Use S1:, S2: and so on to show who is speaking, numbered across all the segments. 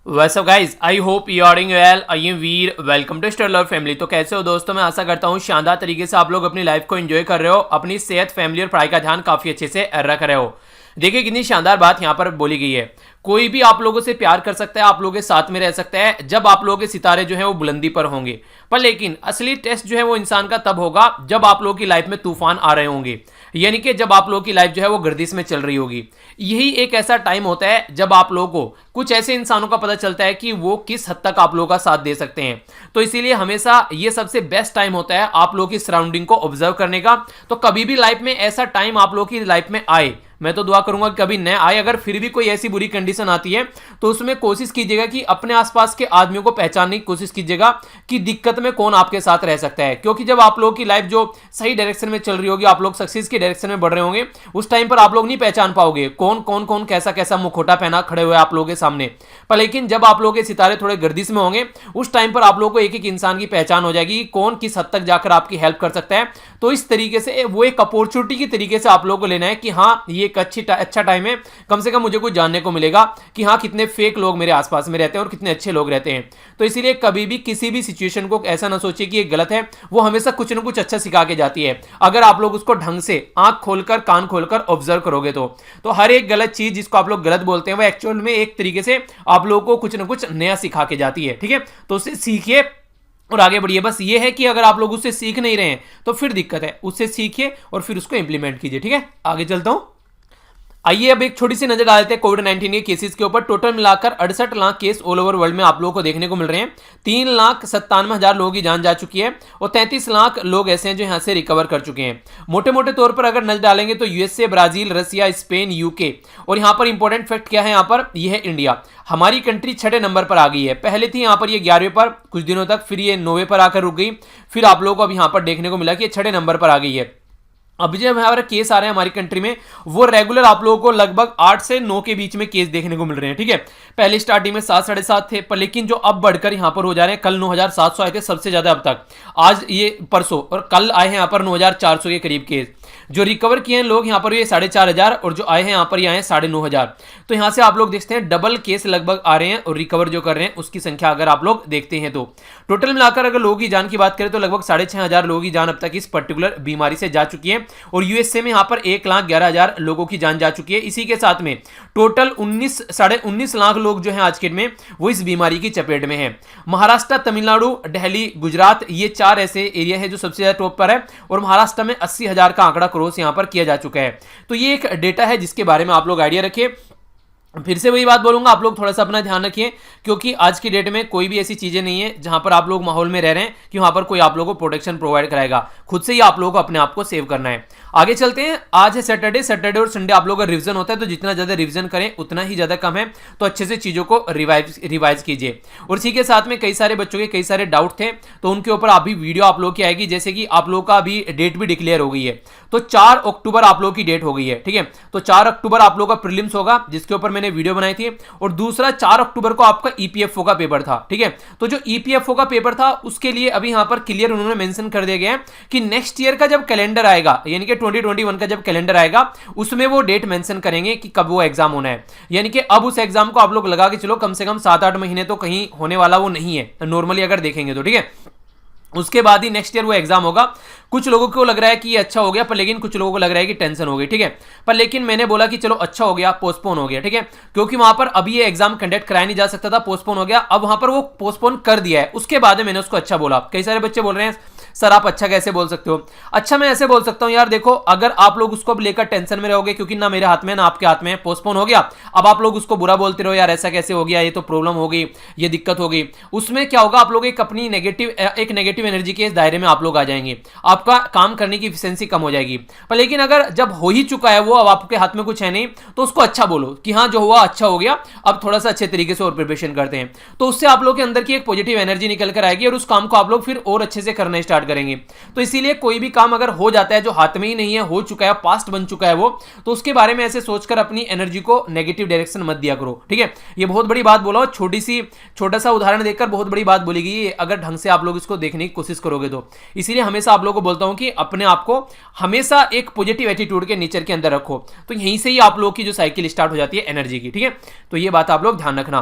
S1: What's up guys? I hope you are doing well. I am Veer. Welcome to star love family. तो कैसे हो दोस्तों? मैं आशा करता हूँ शानदार तरीके से आप लोग अपनी लाइफ को एंजॉय कर रहे हो, अपनी सेहत, फैमिली और पढ़ाई का ध्यान काफी अच्छे से रख रहे हो। देखिए कितनी शानदार बात यहाँ पर बोली गई है। कोई भी आप लोगों से प्यार कर सकता है, आप लोगों के साथ में रह सकता है जब आप लोगों के सितारे जो है वो बुलंदी पर होंगे। पर लेकिन असली टेस्ट जो है वो इंसान का तब होगा जब आप लोगों की लाइफ में तूफान आ रहे होंगे, यानी कि जब आप लोगों की लाइफ जो है वो गर्दिश में चल रही होगी। यही एक ऐसा टाइम होता है जब आप लोगों को कुछ ऐसे इंसानों का पता चलता है कि वो किस हद तक आप लोगों का साथ दे सकते हैं। तो इसीलिए हमेशा ये सबसे बेस्ट टाइम होता है आप लोगों की सराउंडिंग को ऑब्जर्व करने का। तो कभी भी लाइफ में ऐसा टाइम आप लोगों की लाइफ में आए, मैं तो दुआ करूंगा कि कभी न आए। अगर फिर भी कोई ऐसी बुरी कंडीशन आती है तो उसमें कोशिश कीजिएगा कि अपने आसपास के आदमियों को पहचानने की कोशिश कीजिएगा कि दिक्कत में कौन आपके साथ रह सकता है। क्योंकि जब आप लोगों की लाइफ जो सही डायरेक्शन में चल रही होगी, आप लोग सक्सेस की डायरेक्शन में बढ़ रहे होंगे, उस टाइम पर आप लोग नहीं पहचान पाओगे कौन कैसा कैसा मुखौटा पहना खड़े हुए आप लोगों के सामने। पर लेकिन जब आप लोगों के सितारे थोड़े गर्दिश में होंगे, उस टाइम पर आप लोगों को एक एक इंसान की पहचान हो जाएगी, कौन किस हद तक जाकर आपकी हेल्प कर सकता है। तो इस तरीके से वो एक अपॉर्चुनिटी की तरीके से आप लोगों को लेना है कि हाँ ये एक अच्छा टाइम है, कम से कम मुझे कुछ जानने को मिलेगा कि हाँ कितने फेक लोग मेरे आसपास में रहते हैं और कितने अच्छे लोग रहते हैं। तो इसीलिए कभी भी किसी भी सिचुएशन को ऐसा ना सोचिए कि ये गलत है, वो हमेशा कुछ ना कुछ अच्छा सिखा के जाती है अगर आप लोग उसको ढंग से आंख खोलकर कान खोलकर ऑब्जर्व करोगे। तो हर एक गलत चीज जिसको आप लोग गलत बोलते हैं वो एक्चुअल में एक तरीके से आप लोगों को कुछ ना कुछ नया सिखा के जाती है। ठीक है, तो उससे सीखिए और आगे बढ़िए। बस ये है कि अगर आप लोग उससे सीख नहीं रहे हैं तो फिर दिक्कत है, उससे सीखिए और फिर उसको इंप्लीमेंट कीजिए। ठीक है, आगे चलता हूं। आइए अब एक छोटी सी नजर डालते हैं कोविड-19 के केसेस के ऊपर। टोटल मिलाकर 68 lakh case all over world में आप लोगों को देखने को मिल रहे हैं। 3,97,000 लोगों की जान जा चुकी है और 33 लाख लोग ऐसे हैं जो यहां से रिकवर कर चुके हैं। मोटे मोटे तौर पर अगर नजर डालेंगे तो यूएसए, ब्राजील, रसिया, स्पेन, यूके और यहां पर इंपॉर्टेंट फैक्ट क्या है, यहां पर यह है इंडिया। हमारी कंट्री 6 नंबर पर आ गई है। पहले थी यहां पर ये 11वें पर कुछ दिनों तक, फिर ये 9वें पर आकर रुक गई, फिर आप लोगों को अब यहां पर देखने को मिला कि ये 6 नंबर पर आ गई है। अब जो हमारे केस आ रहे हैं हमारी कंट्री में, वो रेगुलर आप लोगों को लगभग 8 से 9 के बीच में केस देखने को मिल रहे हैं। ठीक है, पहले स्टार्टिंग में 7 साढ़े 7 थे, पर लेकिन जो अब बढ़कर यहां पर हो जा रहे हैं, कल 9,700 आए थे सबसे ज्यादा अब तक, आज ये परसों और कल आए हैं यहां पर 9,400 के करीब केस। जो रिकवर किए हैं लोग यहां पर ये 4,500 और जो आए हैं यहां पर ये आए 9,500। तो यहां से आप लोग देखते हैं डबल केस लगभग आ रहे हैं और रिकवर जो कर रहे हैं उसकी संख्या अगर आप लोग देखते हैं तो टोटल मिलाकर अगर लोगों की जान की बात करें तो लगभग 6,500 लोगों की जान अब तक इस पर्टिकुलर बीमारी से जा चुकी है। और यूएसए में यहां पर 1,11,000 लोगों की जान जा चुकी है। इसी के साथ में टोटल 19 लाख लोग जो है आज के दिन में वो इस बीमारी की चपेट में है। महाराष्ट्र, तमिलनाडु, दिल्ली, गुजरात, ये 4 ऐसे एरिया है जो सबसे ज्यादा टॉप पर है और महाराष्ट्र में 80,000 का आंकड़ा क्रॉस यहां पर किया जा चुका है। तो ये एक डेटा है जिसके बारे में आप लोग आइडिया रखिए। फिर से वही बात बोलूंगा, आप लोग थोड़ा सा अपना ध्यान रखिए क्योंकि आज की डेट में कोई भी ऐसी चीजें नहीं है जहां पर आप लोग माहौल में रह रहे हैं कि वहां पर कोई आप लोगों को प्रोटेक्शन प्रोवाइड कराएगा। खुद से ही आप लोगों को अपने आप को सेव करना है। आगे चलते हैं। आज है सैटरडे और संडे आप लोगों का रिवीजन होता है, तो जितना ज्यादा रिवीजन करें उतना ही ज्यादा कम है। तो अच्छे से चीजों को रिवाइज कीजिए। और इसी के साथ में कई सारे बच्चों के कई सारे डाउट थे, तो उनके ऊपर अभी वीडियो आप लोग की आएगी। जैसे कि आप लोग का अभी डेट भी डिक्लेयर हो गई है, तो 4 अक्टूबर आप लोग की डेट हो गई है। ठीक है, तो 4 अक्टूबर आप लोग का प्रीलिम्स होगा जिसके ऊपर मैंने वीडियो बनाई थी, और दूसरा 4 अक्टूबर को आपका ईपीएफओ का पेपर था। ठीक है, तो जो ईपीएफओ का पेपर था उसके लिए अभी यहां पर क्लियर उन्होंने मेंशन कर दिया गया है कि नेक्स्ट ईयर का जब कैलेंडर आएगा, यानी कि 2021 का जब कैलेंडर आएगा उसमें वो डेट मेंशन करेंगे कि कब वो एग्जाम होना है। यानी कि अब उस एग्जाम को आप लोग लगा के चलो कम से कम 7-8 महीने तो कहीं होने वाला वो नहीं है नॉर्मली अगर देखेंगे तो। ठीक है, उसके बाद ही नेक्स्ट ईयर वो एग्जाम होगा। कुछ लोगों को लग रहा है कि ये अच्छा हो गया, पर लेकिन कुछ लोगों को लग रहा है कि टेंशन हो गई। ठीक है, पर लेकिन मैंने बोला कि चलो अच्छा हो गया, पोस्टपोन हो गया। ठीक है, क्योंकि वहां पर अभी ये एग्जाम कंडक्ट कराया नहीं जा सकता था, पोस्टपोन हो गया। अब वहां पर वो पोस्टपोन कर दिया है, उसके बाद मैंने उसको अच्छा बोला। कई सारे बच्चे बोल रहे हैं सर आप अच्छा कैसे बोल सकते हो? अच्छा मैं ऐसे बोल सकता हूं यार, देखो अगर आप लोग उसको लेकर टेंशन में रहोगे, क्योंकि ना मेरे हाथ में ना आपके हाथ में, पोस्टपोन हो गया, अब आप लोग उसको बुरा बोलते रहो यार ऐसा कैसे हो गया, ये तो प्रॉब्लम हो गई, ये दिक्कत हो गई, उसमें क्या होगा, आप लोग एक अपनी नेगेटिव एनर्जी के इस दायरे में आप लोग आ जाएंगे, आपका काम करने की एफिशिएंसी कम हो जाएगी। पर लेकिन अगर जब हो ही चुका है वो, अब आपके हाथ में कुछ है नहीं, तो उसको अच्छा बोलो कि हाँ जो हुआ अच्छा हो गया, अब थोड़ा सा अच्छे तरीके से और प्रिपरेशन करते हैं। तो उससे आप लोग के अंदर की एक पॉजिटिव एनर्जी निकल कर आएगी और उस काम को आप लोग फिर और अच्छे से करना स्टार्ट करेंगे। तो इसीलिए कोई भी काम अगर हो जाता है जो हाथ में ही नहीं है, हो चुका है, पास्ट बन चुका है वो, तो उसके बारे में ऐसे सोचकर अपनी एनर्जी को नेगेटिव डायरेक्शन मत दिया करो। ठीक है, ये बहुत बड़ी बात बोला, छोटा सा उदाहरण देकर बहुत बड़ी बात बोली गई है, अगर ढंग से आप लोग इसको देखने की कोशिश करोगे तो। इसीलिए हमेशा आप लोगों को बोलता हूं कि अपने आप को हमेशा एक पॉजिटिव एटीट्यूड के नेचर के अंदर रखो, तो यहीं से ही आप लोग की जो साइकिल स्टार्ट हो जाती है एनर्जी की। ठीक है, तो ये बात आप लोग ध्यान रखना।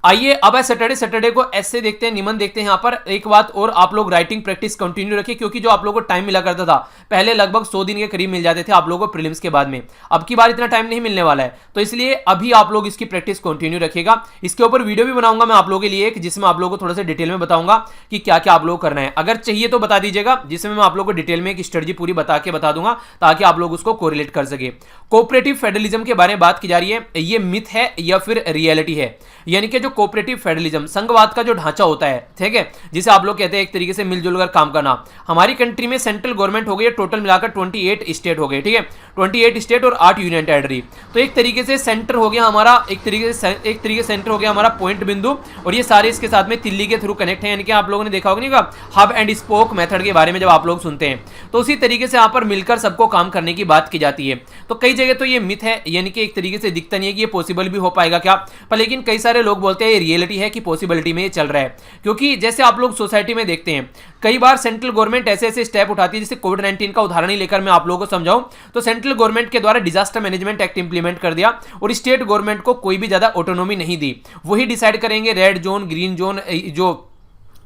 S1: आइए अब है सैटरडे को ऐसे देखते हैं, निबंध देखते हैं। यहाँ पर एक बात और, आप लोग राइटिंग प्रैक्टिस कंटिन्यू रखिए, क्योंकि जो आप लोगों को टाइम मिला करता था पहले लगभग 100 दिन के करीब मिल जाते थे आप लोगों को प्रीलिम्स के बाद में, अब की बार इतना टाइम नहीं मिलने वाला है, तो इसलिए अभी आप लोग इसकी प्रैक्टिस कंटिन्यू रखिएगा। इसके ऊपर वीडियो भी बनाऊंगा मैं आप लोगों के लिए एक, जिसमें आप लोगों को थोड़ा सा डिटेल में बताऊंगा कि क्या क्या आप लोग को करना है। अगर चाहिए तो बता दीजिएगा, जिसमें मैं आप लोगों को डिटेल में एक स्ट्रेटजी पूरी बता दूंगा, ताकि आप लोग उसको कोरिलेट कर सके। कोऑपरेटिव फेडरलिज्म के बारे में बात की जा रही है, ये मिथ है या फिर रियलिटी है। यानी कि जो कोऑपरेटिव फेडरलिज्म, संघवाद का जो ढांचा होता है, ठीक है, जिसे आप लोग कहते हैं एक तरीके से मिलजुल कर काम करना। हमारी कंट्री में सेंट्रल गवर्नमेंट हो गई है, टोटल मिलाकर 28 स्टेट हो गए, ठीक है, 28 स्टेट और 8 यूनियन टेरिटरी। तो एक तरीके से सेंटर हो गया हमारा, एक तरीके से सेंटर हो गया हमारा पॉइंट बिंदु, और ये सारे इसके साथ में तिल्ली के थ्रू कनेक्ट है। यानी कि आप लोगों ने देखा होगा नहीं का हब एंड स्पोक मेथड के बारे में जब आप लोग सुनते हैं, तो उसी तरीके से यहाँ पर मिलकर सबको काम करने की बात की जाती है। तो कई जगह तो ये मिथ है, यानी कि एक तरीके से दिखता नहीं है कि ये पॉसिबल भी हो पाएगा क्या, पर लेकिन कई सारे लोग बोलते हैं ये रियलिटी है कि पॉसिबिलिटी में ये चल रहा है। क्योंकि जैसे आप लोग सोसाइटी में देखते हैं, कई बार सेंट्रल गवर्नमेंट ऐसे ऐसे स्टेप उठाती है, जैसे कोविड-19 का उदाहरण ही लेकर मैं आप लोगों को समझाऊं, तो सेंट्रल गवर्नमेंट के द्वारा डिजास्टर मैनेजमेंट एक्ट इंप्लीमेंट कर दिया और स्टेट गवर्नमेंट को कोई भी ज्यादा ऑटोनॉमी नहीं दी। वही डिसाइड करेंगे रेड जोन, ग्रीन जोन, जो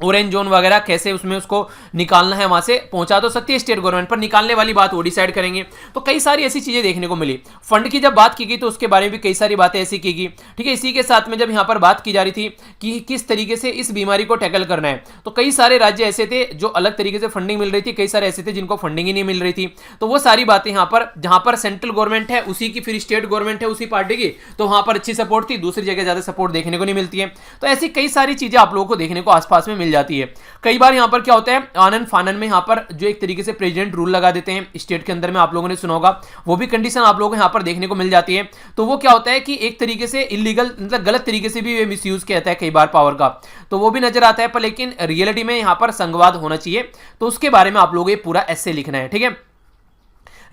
S1: ऑरेंज जोन वगैरह कैसे उसमें उसको निकालना है, वहां से पहुंचा तो सकती है स्टेट गवर्नमेंट, पर निकालने वाली बात वो डिसाइड करेंगे। तो कई सारी ऐसी चीजें देखने को मिली। फंड की जब बात की गई तो उसके बारे में भी कई सारी बातें ऐसी की गई, ठीक है। इसी के साथ में जब यहाँ पर बात की जा रही थी कि किस तरीके से इस बीमारी को टैकल करना है, तो कई सारे राज्य ऐसे थे जो अलग तरीके से फंडिंग मिल रही थी, कई सारे ऐसे थे जिनको फंडिंग ही नहीं मिल रही थी। तो वो सारी बातें यहाँ पर, जहां पर सेंट्रल गवर्नमेंट है उसी की फिर स्टेट गवर्नमेंट है उसी पार्टी की, तो वहां पर अच्छी सपोर्ट थी, दूसरी जगह ज्यादा सपोर्ट देखने को नहीं मिलती है। तो ऐसी कई सारी चीजें आप लोगों को देखने को आसपास में मिल जाती है। कई बार यहां पर क्या होता है, आनन फानन में यहां पर जो एक तरीके से प्रेसिडेंट रूल लगा देते हैं स्टेट के अंदर में, आप लोगों ने सुना होगा, वो भी कंडीशन आप लोगों को यहां पर देखने को मिल जाती है। तो वो क्या होता है कि एक तरीके से इलीगल, मतलब गलत तरीके से भी मिसयूज किया जाता है कई बार पावर का, तो वो भी नजर आता है। पर लेकिन रियलिटी में यहां पर संघवाद होना चाहिए, तो उसके बारे में आप लोगों को ये पूरा एस्से लिखना है, ठीक है।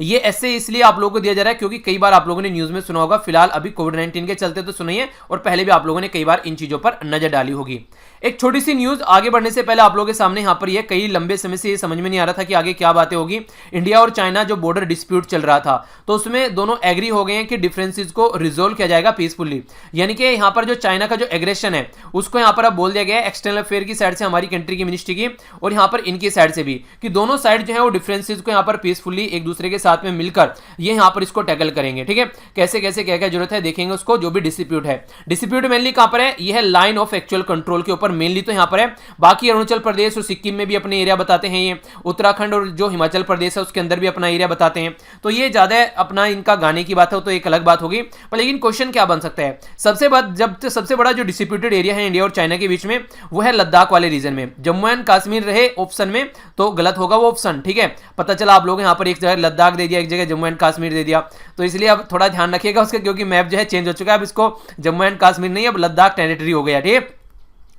S1: ये ऐसे इसलिए आप लोगों को दिया जा रहा है क्योंकि कई बार आप लोगों ने न्यूज में सुना होगा, फिलहाल अभी कोविड-19 के चलते तो सुनिए, और पहले भी आप लोगों ने कई बार इन चीजों पर नजर डाली होगी। एक छोटी सी न्यूज आगे बढ़ने से पहले आप लोगों के सामने यहां पर ये कई लंबे समय से ये समझ में नहीं आ रहा था कि आगे क्या बातें होगी। इंडिया और चाइना जो बॉर्डर डिस्प्यूट चल रहा था, तो उसमें दोनों एग्री हो गए हैं कि डिफरेंसेस को रिजोल्व किया जाएगा पीसफुली। यानी कि यहां पर जो चाइना का जो एग्रेशन है उसको यहां पर अब बोल दिया गया है एक्सटर्नल अफेयर की साइड से, हमारी कंट्री की मिनिस्ट्री की, और यहां पर इनकी साइड से भी, कि दोनों साइड जो है वो डिफरेंसेस को यहां पर पीसफुली एक दूसरे के साथ में मिलकर ये यहां पर इसको टैकल करेंगे, ठीक है। कैसे कैसे क्या क्या जरूरत है देखेंगे उसको, जो भी डिस्प्यूट है। डिस्प्यूट मेनली कहां पर है, यह है लाइन ऑफ एक्चुअल कंट्रोल के ऊपर मेनली तो यहां पर है। बाकी अरुणाचल प्रदेश और सिक्किम में भी अपने एरिया बताते हैं, ये उत्तराखंड और जो हिमाचल प्रदेश है उसके अंदर भी अपना एरिया बताते हैं। तो ये ज्यादा अपना इनका गाने की बात है तो एक अलग बात होगी। पर लेकिन क्वेश्चन क्या बन सकता है, सबसे बड़ा जो डिस्प्यूटेड एरिया है इंडिया और चाइना के बीच में, वो है लद्दाख वाले रीजन में। जम्मू एंड कश्मीर रहे ऑप्शन में तो गलत होगा वो ऑप्शन, ठीक है। पता चला आप लोग यहां पर एक जगह लद्दाख दे दिया, एक जगह जम्मू एंड कश्मीर दे दिया, तो इसलिए अब थोड़ा ध्यान रखिएगा उसका, क्योंकि मैप जो है चेंज हो चुका है, अब इसको जम्मू एंड कश्मीर नहीं, अब लद्दाख टेरिटरी हो गया, ठीक है।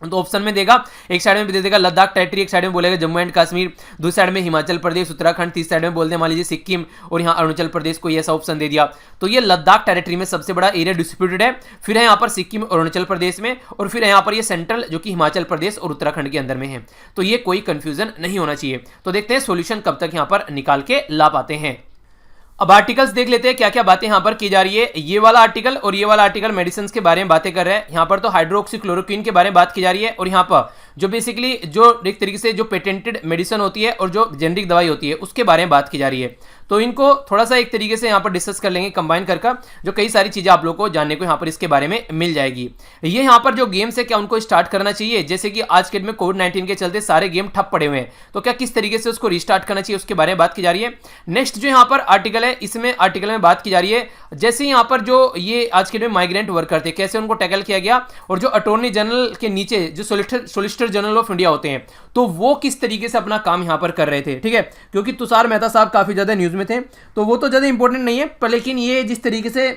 S1: तो ऑप्शन में देगा, एक साइड में भी दे देगा लद्दाख टेरिटरी, एक साइड में बोलेगा जम्मू एंड कश्मीर, दूसरी साइड में हिमाचल प्रदेश, उत्तराखंड, तीसरी साइड में बोल दे मान लीजिए सिक्किम, और यहाँ अरुणाचल प्रदेश को ऐसा ऑप्शन दे दिया। तो ये लद्दाख टेरिटरी में सबसे बड़ा एरिया डिस्प्यूटेड है, फिर है यहाँ पर सिक्किम और अरुणाचल प्रदेश में, और फिर है यहाँ पर ये सेंट्रल जो कि हिमाचल प्रदेश और उत्तराखंड के अंदर में है। तो ये कोई कंफ्यूजन नहीं होना चाहिए। तो देखते हैं सोल्यूशन कब तक यहाँ पर निकाल के ला पाते हैं। अब आर्टिकल्स देख लेते हैं क्या क्या बातें यहां पर की जा रही है। ये वाला आर्टिकल और ये वाला आर्टिकल मेडिसिन के बारे में बातें कर रहे हैं। यहां पर तो हाइड्रोक्सीक्लोरोक्विन के बारे में बात की जा रही है, और यहां पर जो बेसिकली जो एक तरीके से जो पेटेंटेड मेडिसिन होती है और जो जेनरिक दवाई होती है उसके बारे में बात की जा रही है। तो इनको थोड़ा सा एक तरीके से यहाँ पर डिस्कस कर लेंगे कंबाइन करके, जो कई सारी चीजें आप लोग को जानने को यहाँ पर इसके बारे में मिल जाएगी। ये यहाँ पर जो गेम्स है क्या उनको स्टार्ट करना चाहिए, जैसे कि आज के डेट में कोविड-19 के चलते सारे गेम ठप पड़े हुए हैं, तो क्या किस तरीके से उसको रिस्टार्ट करना चाहिए उसके बारे में बात की जा रही है। नेक्स्ट जो यहाँ पर आर्टिकल है, इसमें आर्टिकल में बात की जा रही है जैसे यहाँ पर जो ये आज के डेट में माइग्रेंट वर्कर थे कैसे उनको टैकल किया गया, और जो अटॉर्नी जनरल के नीचे जो सोलिसिटर जनरल ऑफ इंडिया होते हैं, तो वो किस तरीके से अपना काम यहाँ पर कर रहे थे, ठीक है। क्योंकि तुषार मेहता साहब काफी ज्यादा न्यूज में थे, तो वो तो ज्यादा इंपॉर्टेंट नहीं है, पर लेकिन ये जिस तरीके से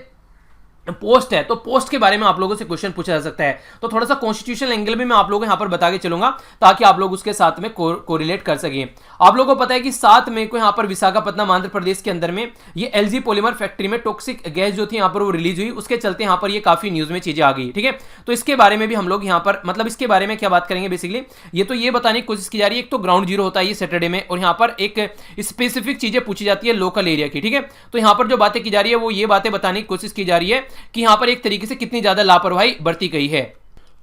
S1: पोस्ट है, तो पोस्ट के बारे में आप लोगों से क्वेश्चन पूछा जा सकता है। तो थोड़ा सा कॉन्स्टिट्यूशनल एंगल भी मैं आप लोगों को यहां पर बता के चलूंगा, ताकि आप लोग उसके साथ में कोरिलेट कर सकें। आप लोगों को पता है कि 7 मई को यहां पर विशाखापट्टनम आंध्र प्रदेश के अंदर में ये एलजी पॉलीमर फैक्ट्री में टॉक्सिक गैस जो थी यहां पर वो रिलीज हुई, उसके चलते यहां पर ये काफी न्यूज में चीजें आ गई, ठीक है। तो इसके बारे में भी हम लोग यहां पर मतलब इसके बारे में क्या बात करेंगे बेसिकली, ये तो ये बताने की कोशिश की जा रही है। एक तो ग्राउंड जीरो होता है ये सैटरडे में, और यहां पर एक स्पेसिफिक चीजें पूछी जाती है लोकल एरिया की, ठीक है। तो यहां पर जो बातें की जा रही है वो ये बातें बताने की कोशिश की जा रही है कि यहां पर एक तरीके से कितनी ज्यादा लापरवाही बरती गई है।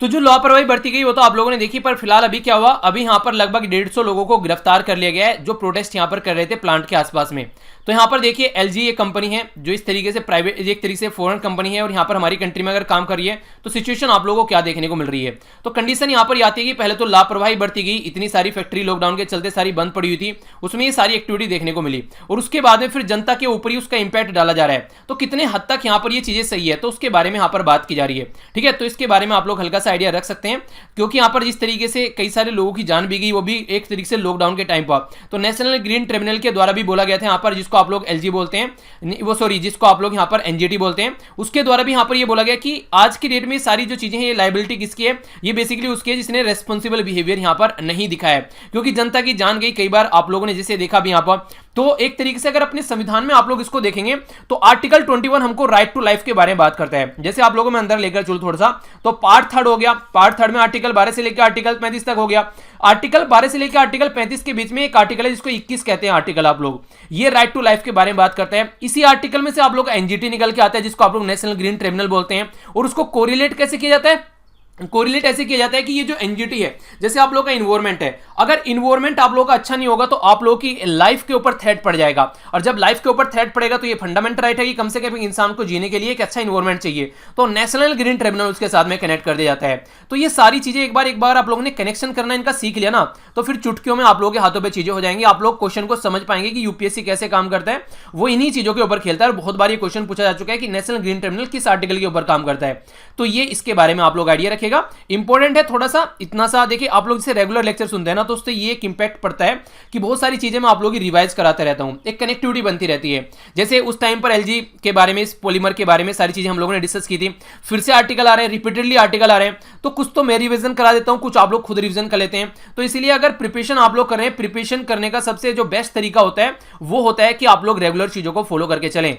S1: तो जो लापरवाही बरती गई वो तो आप लोगों ने देखी, पर फिलहाल अभी क्या हुआ, अभी यहाँ पर लगभग 150 लोगों को गिरफ्तार कर लिया गया है जो प्रोटेस्ट यहाँ पर कर रहे थे प्लांट के आसपास में। तो यहाँ पर देखिए एलजी एक कंपनी है जो इस तरीके से प्राइवेट, एक तरीके से फॉरेन कंपनी है और यहाँ पर हमारी कंट्री में अगर काम कर रही है तो सिचुएशन आप लोगों को क्या देखने को मिल रही है। तो कंडीशन यहाँ पर आती है कि पहले तो लापरवाही बरती गई, इतनी सारी फैक्ट्री लॉकडाउन के चलते सारी बंद पड़ी हुई थी, उसमें ये सारी एक्टिविटी देखने को मिली, और उसके बाद में फिर जनता के ऊपर ही उसका इंपैक्ट डाला जा रहा है। तो कितने हद तक यहाँ पर ये चीजें सही है, तो उसके बारे में यहाँ पर बात की जा रही है। ठीक है, तो इसके बारे में आप लोग हल्का सा आइडिया रख सकते हैं, क्योंकि यहाँ पर जिस तरीके से कई सारे लोगों की जान भी गई, वो भी एक तरीके से लॉकडाउन के टाइम पर। तो नेशनल ग्रीन ट्रिब्यूनल के द्वारा भी बोला गया था यहाँ पर, जिसको आप लोग एलजी बोलते हैं, वो सॉरी जिसको आप लोग यहाँ पर एनजीटी बोलते हैं, उसके द्वारा भी यहाँ पर ये बोला गया कि आज की डेट में सारी जो चीजें हैं ये लायबिलिटी किसकी है, ये बेसिकली उसकी है जिसने रेस्पॉन्सिबल बिहेवियर यहाँ पर नहीं दिखाया है, क्योंकि जनता की जान गई। कई बार आप लोगों ने जैसे देखा भी यहाँ पर, तो एक तरीके से अगर अपने संविधान में आप लोग इसको देखेंगे तो आर्टिकल 21 हमको राइट टू लाइफ के बारे में बात करता है। जैसे आप लोगों में अंदर लेकर चलो थोड़ा सा, तो पार्ट थर्ड हो गया, पार्ट थर्ड में आर्टिकल 12 से लेकर आर्टिकल 35 तक हो गया। आर्टिकल 12 से लेकर आर्टिकल 35 के बीच में एक आर्टिकल है जिसको 21 कहते हैं आर्टिकल, आप लोग ये राइट टू लाइफ के बारे में बात करते हैं। इसी आर्टिकल में से आप लोग एनजीटी निकल के आता है, जिसको आप लोग नेशनल ग्रीन ट्रिब्यूनल बोलते हैं, और उसको कोरिलेट कैसे किया जाता है, कोरिलेट ऐसे किया जाता है कि ये जो एनजीटी है, जैसे आप लोग का इन्वायरमेंट है, अगर इन्वायरमेंट आप लोगों का अच्छा नहीं होगा तो आप लोगों की लाइफ के ऊपर थ्रेट पड़ जाएगा, और जब लाइफ के ऊपर थ्रेट पड़ेगा तो ये फंडामेंटल राइट है कि कम से कम इंसान को जीने के लिए एक अच्छा इन्वायरमेंट चाहिए, तो नेशनल ग्रीन ट्रिब्यूनल उसके साथ में कनेक्ट कर दिया जाता है। तो ये सारी चीजें एक बार आप लोगों ने कनेक्शन करना इनका सीख लिया ना, तो फिर चुटकियों में आप लोगों के हाथों पर चीजें हो जाएंगी, आप लोग क्वेश्चन को समझ पाएंगे कि यूपीएससी कैसे काम करता है, वो इन्हीं चीजों के ऊपर खेलता है। और बहुत बार ये क्वेश्चन पूछा जा चुका है कि नेशनल ग्रीन ट्रिब्यूनल किस आर्टिकल के ऊपर काम करता है, तो ये इसके बारे में आप लोग आइडिया रखेगा। इंपॉर्टेंट है थोड़ा सा, इतना सा देखिए, आप लोग जैसे रेगुलर लेक्चर सुनते हैं ना, तो उससे ये एक इंपैक्ट पड़ता है कि बहुत सारी चीजें मैं आप लोगों की रिवाइज कराता रहता हूं, एक कनेक्टिविटी बनती रहती है। जैसे उस टाइम पर एलजी के बारे में, इस पॉलीमर के बारे में सारी चीजें हम लोगों ने डिस्कस की थी, फिर से आर्टिकल आ रहे हैं, रिपीटेडली आर्टिकल आ रहे हैं, तो कुछ तो मैं रिविजन करा देता हूं, कुछ आप लोग खुद रिविजन कर लेते हैं। तो इसलिए अगर प्रिपरेशन आप लोग कर रहे हैं, प्रिपरेशन करने का सबसे जो बेस्ट तरीका होता है वो होता है कि आप लोग रेगुलर चीजों को फॉलो करके चलें।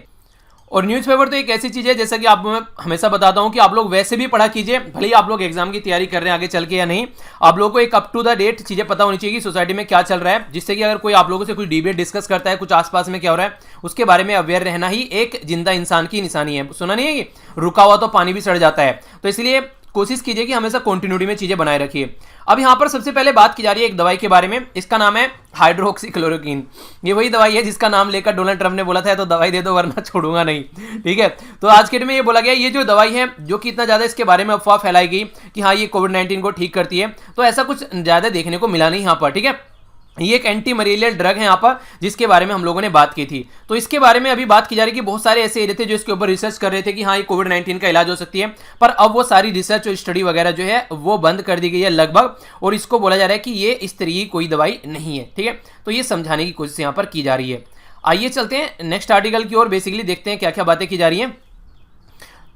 S1: और न्यूज़पेपर तो एक ऐसी चीज़ है, जैसा कि आपको मैं हमेशा बताता हूं कि आप लोग वैसे भी पढ़ा कीजिए, भले ही आप लोग एग्जाम की तैयारी कर रहे हैं आगे चल के या नहीं, आप लोगों को एक अप टू द डेट चीज़ें पता होनी चाहिए कि सोसाइटी में क्या चल रहा है, जिससे कि अगर कोई आप लोगों से कुछ डिबेट डिस्कस करता है, कुछ आसपास में क्या हो रहा है, उसके बारे में अवेयर रहना ही एक जिंदा इंसान की निशानी है। सुना नहीं है कि रुका हुआ तो पानी भी सड़ जाता है, तो इसलिए कोशिश कीजिए कि हमेशा कंटिन्यूटी में चीजें बनाए रखिए। अब यहाँ पर सबसे पहले बात की जा रही है एक दवाई के बारे में, इसका नाम है हाइड्रोक्सीक्लोरोक्वीन। ये वही दवाई है जिसका नाम लेकर डोनाल्ड ट्रंप ने बोला था तो दवाई दे दो वरना छोड़ूंगा नहीं, ठीक है। तो आज के डेट में ये बोला गया ये जो दवाई है, जो कि इतना ज्यादा इसके बारे में अफवाह फैलाई गई कि हाँ ये कोविड-19 को ठीक करती है, तो ऐसा कुछ ज्यादा देखने को मिला नहीं यहाँ पर, ठीक है। ये एक एंटी मलेरियल ड्रग है यहाँ पर, जिसके बारे में हम लोगों ने बात की थी। तो इसके बारे में अभी बात की जा रही है कि बहुत सारे ऐसे एरिया थे जो इसके ऊपर रिसर्च कर रहे थे कि हाँ ये कोविड-19 का इलाज हो सकती है, पर अब वो सारी रिसर्च और स्टडी वगैरह जो है वो बंद कर दी गई है लगभग, और इसको बोला जा रहा है कि ये इस तरह की कोई दवाई नहीं है, ठीक है। तो ये समझाने की कोशिश यहाँ पर की जा रही है। आइए चलते हैं नेक्स्ट आर्टिकल की ओर, बेसिकली देखते हैं क्या क्या बातें की जा रही हैं।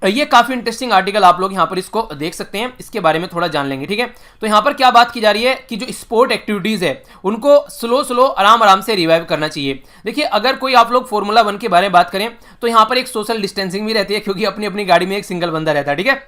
S1: ये काफी इंटरेस्टिंग आर्टिकल, आप लोग यहाँ पर इसको देख सकते हैं, इसके बारे में थोड़ा जान लेंगे, ठीक है। तो यहाँ पर क्या बात की जा रही है कि जो स्पोर्ट एक्टिविटीज है उनको स्लो आराम से रिवाइव करना चाहिए। देखिए अगर कोई आप लोग फॉर्मूला 1 के बारे में बात करें तो यहाँ पर एक सोशल डिस्टेंसिंग भी रहती है, क्योंकि अपनी अपनी गाड़ी में एक सिंगल बंदा रहता है, ठीक है।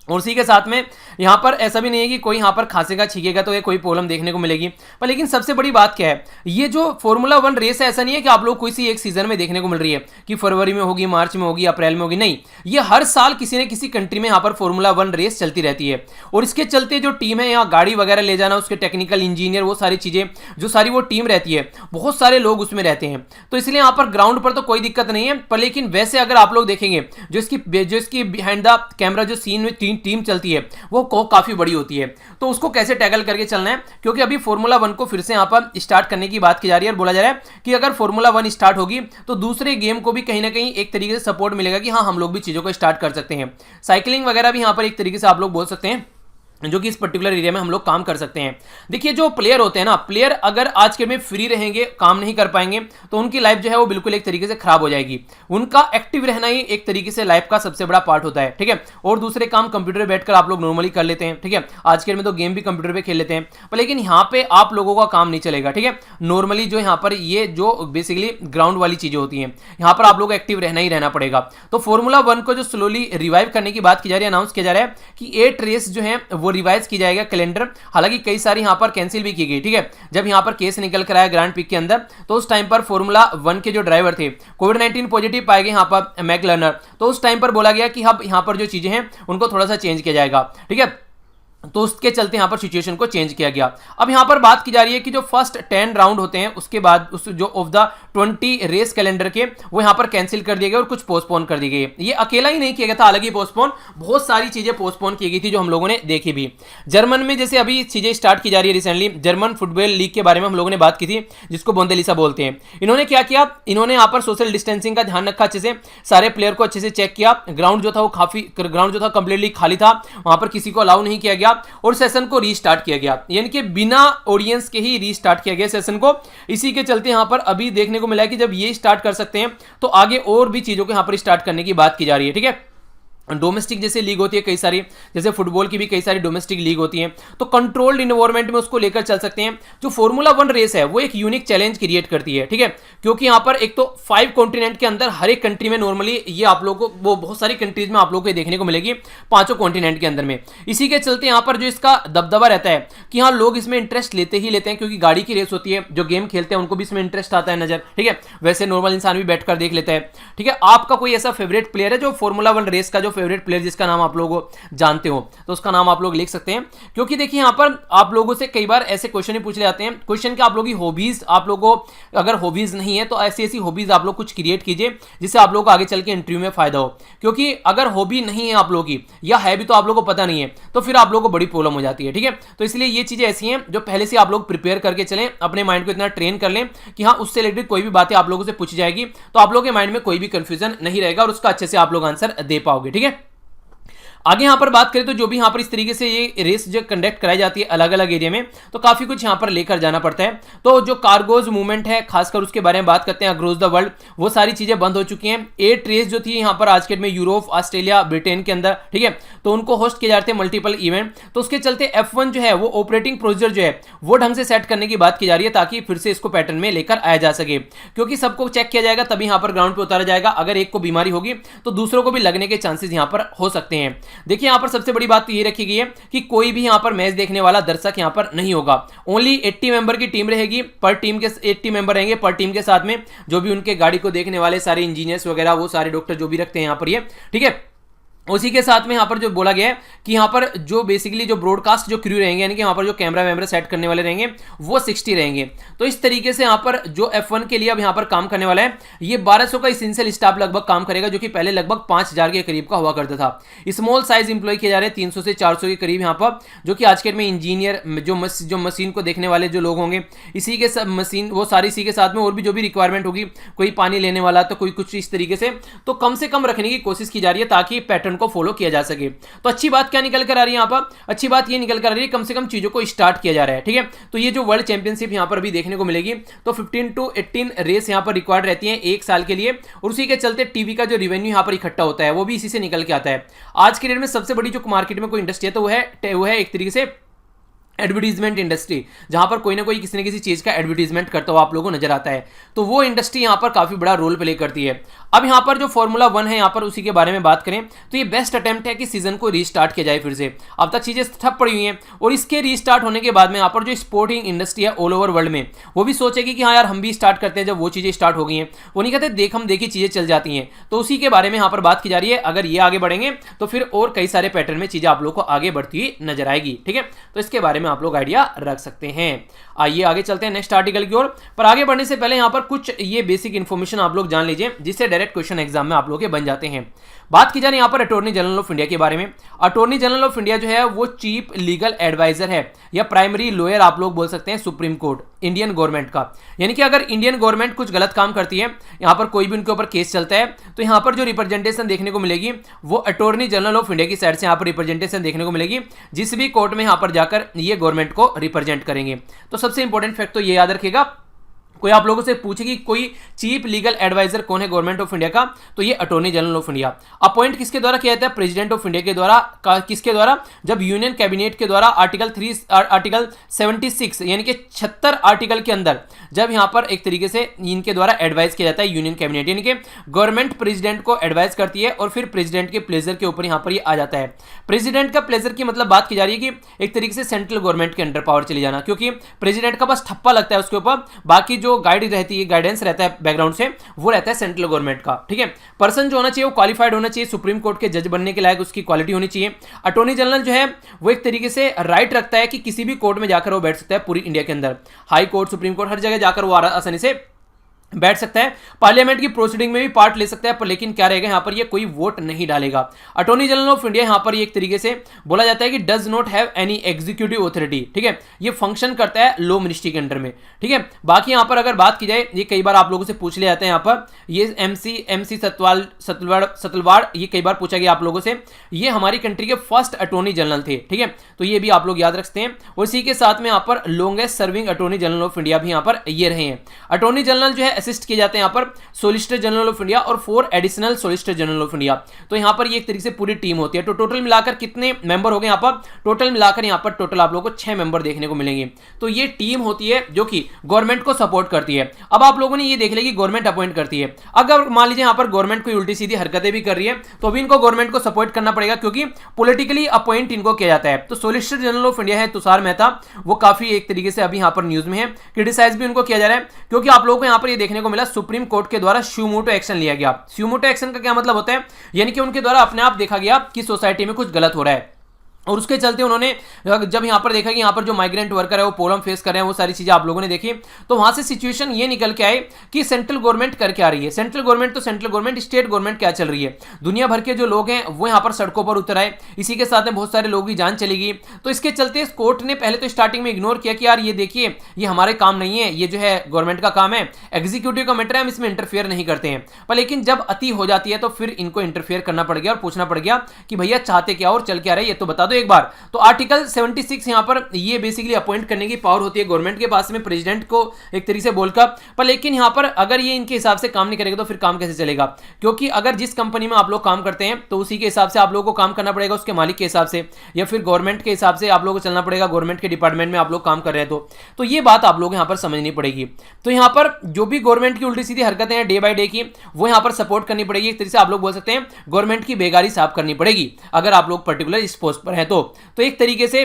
S1: और उसी के साथ में यहाँ पर ऐसा भी नहीं है कि कोई यहाँ पर खांसेगा छींकेगा तो ये कोई प्रॉब्लम देखने को मिलेगी। पर लेकिन सबसे बड़ी बात क्या है, ये जो फॉर्मूला 1 रेस है, ऐसा नहीं है कि आप लोग कोई सी एक सीजन में देखने को मिल रही है कि फरवरी में होगी, मार्च में होगी, अप्रैल में होगी, नहीं, ये हर साल किसी न किसी कंट्री में यहाँ पर फॉर्मूला 1 रेस चलती रहती है। और इसके चलते जो टीम है, यहाँ गाड़ी वगैरह ले जाना, उसके टेक्निकल इंजीनियर, वो सारी चीजें जो सारी वो टीम रहती है, बहुत सारे लोग उसमें रहते हैं। तो इसलिए यहाँ पर ग्राउंड पर तो कोई दिक्कत नहीं है, पर लेकिन वैसे अगर आप लोग देखेंगे जो इसकी बिहाइंड द कैमरा जो सीन में टीम चलती है वो काफी बड़ी होती है, तो उसको कैसे टैकल करके चलना है, क्योंकि अभी फॉर्मूला 1 को फिर से यहां पर स्टार्ट करने की बात की जा रही है, और बोला जा रहा है कि अगर फॉर्मूला 1 स्टार्ट होगी तो दूसरे गेम को भी कहीं ना कहीं एक तरीके से सपोर्ट मिलेगा कि हाँ हम लोग भी चीजों को स्टार्ट कर सकते हैं। साइकिलिंग वगैरह भी यहां पर एक तरीके से आप लोग बोल सकते हैं, जो कि इस पर्टिकुलर एरिया में हम लोग काम कर सकते हैं। देखिए जो प्लेयर होते हैं ना, प्लेयर अगर आज के में फ्री रहेंगे, काम नहीं कर पाएंगे, तो उनकी लाइफ जो है वो बिल्कुल एक तरीके से खराब हो जाएगी। उनका एक्टिव रहना ही एक तरीके से लाइफ का सबसे बड़ा पार्ट होता है, ठीक है। और दूसरे काम कंप्यूटर पे बैठकर आप लोग नॉर्मली कर लेते हैं, ठीक है। आज के में तो गेम भी कंप्यूटर पे खेल लेते हैं, पर लेकिन यहाँ पे आप लोगों का काम नहीं चलेगा, ठीक है। नॉर्मली जो यहाँ पर ये जो बेसिकली ग्राउंड वाली चीजें होती हैं, यहाँ पर आप लोग एक्टिव रहना ही रहना पड़ेगा। तो फॉर्मूला 1 को जो स्लोली रिवाइव करने की बात की जा रही है, अनाउंस किया जा रहा है कि 8 रेस जो है वो रिवाइज की जाएगा कैलेंडर। हालांकि कई सारी यहां पर कैंसिल भी की गई, ठीक है। जब यहां पर केस निकल कर आया ग्रैंड पिक के अंदर, तो उस टाइम पर फॉर्मूला 1 के जो ड्राइवर थे कोविड-19 पॉजिटिव पाए गए यहां पर मैकलर्नर, तो उस टाइम पर बोला गया कि अब यहां पर जो चीजें हैं उनको थोड़ा सा चेंज किया जाएगा, ठीक है। तो उसके चलते यहां पर सिचुएशन को चेंज किया गया। अब यहां पर बात की जा रही है कि जो फर्स्ट 10 राउंड होते हैं उसके बाद उस जो ऑफ द 20 रेस कैलेंडर के वो यहां पर कैंसिल कर दिए गए और कुछ पोस्टपोन कर दिए गए। ये अकेला ही नहीं किया गया था, अलग ही पोस्टपोन, बहुत सारी चीजें पोस्टपोन की गई थी जो हम लोगों ने देखी भी। जर्मन में जैसे अभी चीजें स्टार्ट की जा रही है रिसेंटली, जर्मन फुटबॉल लीग के बारे में हम लोगों ने बात की थी, जिसको बोंदेलिसा बोलते हैं। इन्होंने क्या किया, इन्होंने यहां पर सोशल डिस्टेंसिंग का ध्यान रखा, अच्छे से सारे प्लेयर को अच्छे से चेक किया। ग्राउंड जो था वो ग्राउंड जो था कंप्लीटली खाली था, वहां पर किसी को अलाउ नहीं किया गया और सेशन को रीस्टार्ट किया गया, यानी कि बिना ऑडियंस के ही रीस्टार्ट किया गया सेशन को। इसी के चलते यहां पर अभी देखने को मिला है कि जब ये स्टार्ट कर सकते हैं तो आगे और भी चीजों को यहां पर स्टार्ट करने की बात की जा रही है। ठीक है, डोमेस्टिक जैसे लीग होती है कई सारी, जैसे फुटबॉल की भी कई सारी डोमेस्टिक लीग होती हैं, तो कंट्रोल्ड इन्वायरमेंट में उसको लेकर चल सकते हैं। जो फॉर्मूला 1 रेस है वो एक यूनिक चैलेंज क्रिएट करती है। ठीक है, क्योंकि यहां पर एक तो 5 कॉन्टिनेंट के अंदर हर एक कंट्री में नॉर्मली ये आप लोगों को वो बहुत सारी कंट्रीज में आप लोगों को देखने को मिलेगी, 5 कॉन्टिनेंट के अंदर में। इसी के चलते यहां पर जो इसका दबदबा रहता है कि हाँ लोग इसमें इंटरेस्ट लेते ही लेते हैं, क्योंकि गाड़ी की रेस होती है, जो गेम खेलते हैं उनको भी इसमें इंटरेस्ट आता है नजर। ठीक है, वैसे नॉर्मल इंसान भी बैठकर देख लेता है। ठीक है, आपका कोई ऐसा फेवरेट प्लेयर है जो फॉर्मूला 1 रेस का जो फेवरेट प्लेयर जिसका नाम आप लोग जानते हो, तो उसका नाम आप लोग लिख सकते हैं। क्योंकि देखिए यहां पर आप लोगों से कई बार ऐसे क्वेश्चन ही पूछ ले जाते हैं, क्वेश्चन कि आप लोगों की हॉबीज, आप लोगों को अगर हॉबीज नहीं है तो ऐसी ऐसी हॉबीज आप लोग कुछ क्रिएट कीजिए जिससे आप लोगों को आगे चल के इंटरव्यू में फायदा हो। क्योंकि अगर हॉबी नहीं है आप लोगों की, या है भी तो आप लोगों को पता नहीं है, तो फिर आप लोगों को बड़ी प्रॉब्लम हो जाती है। ठीक है, तो इसलिए ये चीजें ऐसी हैं जो पहले से आप लोग प्रिपेयर करके चलें, अपने माइंड को इतना ट्रेन कर लें कि हाँ उससे रिलेटेड कोई भी बातें आप लोगों से पूछी जाएगी तो आप लोगों के माइंड में कोई भी कंफ्यूजन नहीं रहेगा और उसका अच्छे से आप लोग आंसर दे पाओगे। ठीक है, आगे यहां पर बात करें तो जो भी यहां पर इस तरीके से ये रेस जो कंडक्ट कराई जाती है अलग अलग एरिया में, तो काफी कुछ यहां पर लेकर जाना पड़ता है। तो जो कार्गोज मूवमेंट है खासकर उसके बारे में बात करते हैं अक्रॉस द वर्ल्ड, वो सारी चीजें बंद हो चुकी हैं। 8 रेस जो थी यहां पर आज के डेट में यूरोप, ऑस्ट्रेलिया, ब्रिटेन के अंदर, ठीक है, तो उनको होस्ट किए जाते हैं मल्टीपल इवेंट। तो उसके चलते F1 जो है वो ऑपरेटिंग प्रोसीजर जो है वो ढंग से सेट करने की बात की जा रही है, ताकि फिर से इसको पैटर्न में लेकर आया जा सके। क्योंकि सबको चेक किया जाएगा तभी यहां पर ग्राउंड पे उतारा जाएगा। अगर एक को बीमारी होगी तो दूसरों को भी लगने के चांसेस यहां पर हो सकते हैं। देखिए यहां पर सबसे बड़ी बात तो ये रखी गई है कि कोई भी यहां पर मैच देखने वाला दर्शक यहां पर नहीं होगा। ओनली 80 मेंबर की टीम रहेगी, पर टीम के 80 मेंबर रहेंगे पर टीम के साथ में जो भी उनके गाड़ी को देखने वाले सारे इंजीनियर्स वगैरह, वो सारे डॉक्टर जो भी रखते हैं यहां पर ये, ठीक है। उसी के साथ में यहां पर जो बोला गया है कि यहां पर जो बेसिकली जो ब्रॉडकास्ट जो क्रू रहेंगे, यानी कि यहां पर जो कैमरा वैमरा सेट करने वाले रहेंगे वो 60 रहेंगे। तो इस तरीके से यहां पर जो F1 के लिए अब यहां पर काम करने वाला है, ये 1200 का इसेंशियल स्टाफ लगभग काम करेगा, जो कि पहले लगभग 5000 के करीब का हुआ करता था। स्मॉल साइज इंप्लॉय किए जा रहे हैं 300 से 400 के करीब यहां पर, जो कि आज के में इंजीनियर जो मशीन को देखने वाले जो लोग होंगे, इसी के सब मशीन वो सारी इसी के साथ में और भी जो भी रिक्वायरमेंट होगी, कोई पानी लेने वाला तो कोई कुछ इस तरीके से कम रखने की कोशिश की जा रही है ताकि पैटर्न को फॉलो किया जा सके। तो अच्छी बात क्या निकल कर आ रही है यहां पर, अच्छी बात ये निकल कर आ रही है कम से कम चीजों को स्टार्ट किया जा रहा है। ठीक है, तो ये जो वर्ल्ड चैंपियनशिप यहां पर भी देखने को मिलेगी, तो 15 to 18 रेस यहां पर रिक्वायर्ड रहती हैं 1 साल के लिए, और उसी के चलते टीवी का जो रेवेन्यू यहां पर इकट्ठा होता है वो भी इसी से निकल के आता है। आज के डेट में सबसे बड़ी जो मार्केट में कोई इंडस्ट्री है तो वो है एक तरीके से एडवर्टीजमेंट इंडस्ट्री, जहां पर कोई ना कोई किसी न किसी चीज का एडवर्टीजमेंट करता हुआ आप लोगों को नजर आता है, तो वो इंडस्ट्री यहां पर काफी बड़ा रोल प्ले करती है। अब यहां पर जो फॉर्मूला 1 है यहां पर उसी के बारे में बात करें तो ये बेस्ट अटेम्प्ट है कि सीजन को रीस्टार्ट किया जाए फिर से। अब तक चीजें ठप पड़ी हुई हैं और इसके रीस्टार्ट होने के बाद में यहां पर जो स्पोर्टिंग इंडस्ट्री है ऑल ओवर वर्ल्ड में, वो भी सोचेगी कि हाँ यार हम भी स्टार्ट करते हैं। जब वो चीजें स्टार्ट हो गई हैं, वो नहीं कहते देख हम देखी चीजें चल जाती हैं, तो उसी के बारे में यहां पर बात की जा रही है। अगर ये आगे बढ़ेंगे तो फिर और कई सारे पैटर्न में चीजें आप लोग को आगे बढ़ती हुई नजर आएगी। ठीक है, तो इसके बारे में आप लोग आइडिया रख सकते हैं। आइए आगे चलते हैं नेक्स्ट आर्टिकल की ओर, पर आगे बढ़ने से पहले यहां पर कुछ ये बेसिक इंफॉर्मेशन आप लोग जान लीजिए, जिससे डायरेक्ट क्वेश्चन एग्जाम में आप लोग के बन जाते हैं। बात की जाए यहां पर अटॉर्नी जनरल ऑफ इंडिया के बारे में। अटॉर्नी जनरल ऑफ इंडिया जो है वो चीफ लीगल एडवाइजर है या प्राइमरी लॉयर आप लोग बोल सकते हैं सुप्रीम कोर्ट इंडियन गवर्नमेंट का। यानी कि अगर इंडियन गवर्नमेंट कुछ गलत काम करती है, यहां पर कोई भी उनके ऊपर केस चलता है, तो यहां पर जो रिप्रेजेंटेशन देखने को मिलेगी वो अटॉर्नी जनरल ऑफ इंडिया की साइड से यहां पर रिप्रेजेंटेशन देखने को मिलेगी, जिस भी कोर्ट में यहां पर जाकर ये गवर्नमेंट को रिप्रेजेंट करेंगे। तो सबसे इंपॉर्टेंट फैक्ट तो ये याद रखिएगा, कोई आप लोगों से पूछे कि कोई चीफ लीगल एडवाइजर कौन है गवर्नमेंट ऑफ इंडिया का, तो ये attorney general of India. Appoint किसके द्वारा किया जाता है? प्रेसिडेंट ऑफ इंडिया के द्वारा। किसके द्वारा? जब यूनियन कैबिनेट के द्वारा आर्टिकल 76 यानी कि 76 आर्टिकल के अंदर जब यहां पर एक तरीके से इनके द्वारा एडवाइस किया जाता है यूनियन कैबिनेट, यानी कि गवर्नमेंट प्रेसिडेंट को एडवाइस करती है और फिर प्रेसिडेंट के प्लेजर के ऊपर यहां पर ये आ जाता है। प्रेसिडेंट का प्लेजर की मतलब बात की जा रही है कि एक तरीके से सेंट्रल गवर्नमेंट के अंडर पावर चली जाना, क्योंकि प्रेसिडेंट का बस ठप्पा लगता है उसके ऊपर, बाकी जो गाइड रहती है, गाइडेंस रहता है बैकग्राउंड से, वो रहता है सेंट्रल गवर्नमेंट का। ठीक है, पर्सन जो होना चाहिए वो क्वालिफाइड होना चाहिए, सुप्रीम कोर्ट के जज बनने के लायक उसकी क्वालिटी होनी चाहिए। अटॉर्नी जनरल जो है वो एक तरीके से राइट रखता है कि किसी भी कोर्ट में जाकर वो बैठ सकता है पूरी इंडिया के अंदर, हाई कोर्ट, सुप्रीम कोर्ट, हर जगह जाकर वो आसानी से बैठ सकता है। पार्लियामेंट की प्रोसीडिंग में भी पार्ट ले सकता है, पर लेकिन क्या रहेगा यहाँ पर ये कोई वोट नहीं डालेगा। अटॉर्नी जनरल ऑफ इंडिया यहाँ पर ये एक तरीके से बोला जाता है कि does not have any executive authority. ठीक है, ये फंक्शन करता है लॉ मिनिस्ट्री के अंडर में। ठीक है, बाकी यहाँ पर अगर बात की जाए, ये कई बार आप लोगों से पूछ ले जाते हैं यहाँ पर, ये एमसी सतलवाड़, ये कई बार पूछा गया आप लोगों से, ये हमारी कंट्री के फर्स्ट अटॉर्नी जनरल थे। ठीक है, तो ये भी आप लोग याद रखते हैं। और इसी के साथ में यहाँ पर longest serving attorney general of India भी यहाँ पर ये रहे हैं। अटॉर्नी जनरल जो है असिस्ट किए जाते हैं यहाँ पर सोलिसिटर जनरल ऑफ इंडिया और 4 additional solicitor general of India. तो यहाँ पर ये एक तरीके से पूरी टीम होती है। तो टोटल मिलाकर कितने मेंबर हो गए यहाँ पर? टोटल मिलाकर यहाँ पर टोटल आप लोगों को 6 मेंबर देखने को मिलेंगे। तो ये टीम होती है जो कि गवर्नमेंट को सपोर्ट करती है। अब आप लोगों ने ये देख लिया कि गवर्नमेंट अपॉइंट करती है। अगर मान लीजिए यहाँ पर गवर्नमेंट कोई उल्टी सीधी हरकतें भी कर रही है तो अभी इनको गवर्नमेंट को सपोर्ट करना पड़ेगा, क्योंकि पॉलिटिकली अपॉइंट इनको किया जाता है। तो सोलिसिटर जनरल ऑफ इंडिया है तुषार मेहता, वो काफी एक तरीके से अभी यहाँ पर न्यूज में है, क्रिटिसाइज भी उनको किया जा रहा है, क्योंकि आप लोगों को यहाँ पर ये देखने को मिला सुप्रीम कोर्ट के द्वारा सुमोटो एक्शन लिया गया। सुमोटो एक्शन का क्या मतलब होता है? यानी कि उनके द्वारा अपने आप देखा गया कि सोसाइटी में कुछ गलत हो रहा है, और उसके चलते उन्होंने जब यहाँ पर देखा कि यहाँ पर जो माइग्रेंट वर्कर है वो प्रॉब्लम फेस कर रहे हैं, वो सारी चीजें आप लोगों ने देखी, तो वहां से सिचुएशन ये निकल के आए कि सेंट्रल गवर्नमेंट कर क्या रही है। सेंट्रल गवर्नमेंट तो सेंट्रल गवर्नमेंट, स्टेट गवर्नमेंट क्या चल रही है। दुनिया भर के जो लोग हैं वो यहाँ पर सड़कों पर उतर आए, इसी के साथ में बहुत सारे लोगों की जान चली गई। तो इसके चलते इस कोर्ट ने पहले तो स्टार्टिंग में इग्नोर किया कि यार ये देखिए ये हमारे काम नहीं है, ये जो है गवर्नमेंट का काम है, एग्जीक्यूटिव का मैटर है, हम इसमें इंटरफेयर नहीं करते हैं। पर लेकिन जब अति हो जाती है तो फिर इनको इंटरफेयर करना पड़ गया और पूछना पड़ गया कि भैया चाहते क्या और चल क्या रहे, ये तो बता दो एक बार। तो आर्टिकल 76 यहां पर ये बेसिकली अपॉइंट करने की पावर होती है गवर्नमेंट के पास में, प्रेसिडेंट को एक तरीके से बोलकर। पर लेकिन यहां पर अगर ये इनके हिसाब से काम नहीं करेगा तो फिर काम कैसे चलेगा? क्योंकि अगर जिस कंपनी में आप लोग काम करते हैं तो उसी के हिसाब से आप लोगों को काम करना पड़ेगा, उसके मालिक के हिसाब से, या फिर गवर्नमेंट के हिसाब से आप लोगों को चलना पड़ेगा, गवर्नमेंट के डिपार्टमेंट में आप लोग काम कर रहे हैं तो ये बात आप लोग यहां पर समझनी पड़ेगी। तो यहां पर जो भी गवर्नमेंट की उल्टी सीधी हरकतें हैं डे बाय डे की, वो यहां पर सपोर्ट करनी पड़ेगी। एक तरीके से आप लोग बोल सकते हैं गवर्नमेंट की बेगारी साफ करनी पड़ेगी अगर आप लोग पर्टिकुलर इस पोस्ट पर हैं तो एक तरीके से